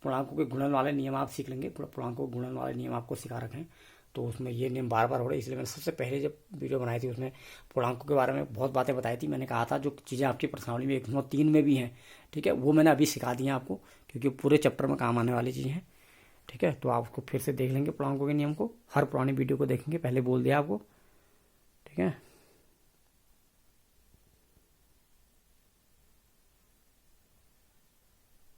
पूर्णांकों के गुणन वाले नियम आप सीख लेंगे। पूर्णांकों के गुणन वाले नियम आपको सिखा रखे हैं, तो उसमें ये नियम बार बार हो रहे, इसलिए मैंने सबसे पहले जब वीडियो बनाई थी उसमें पूर्णांकों के बारे में बहुत बातें बताई थी। मैंने कहा था जो चीज़ें आपकी प्रश्नावली में 1, 2, 3 में भी हैं, ठीक है, वो मैंने अभी सिखा दी हैं आपको, क्योंकि पूरे चैप्टर में काम आने वाली चीज़ें हैं, ठीक है। तो आप उसको फिर से देख लेंगे, पूर्णांकों के नियम को हर पुरानी वीडियो को देखेंगे, पहले बोल दिया आपको, ठीक है।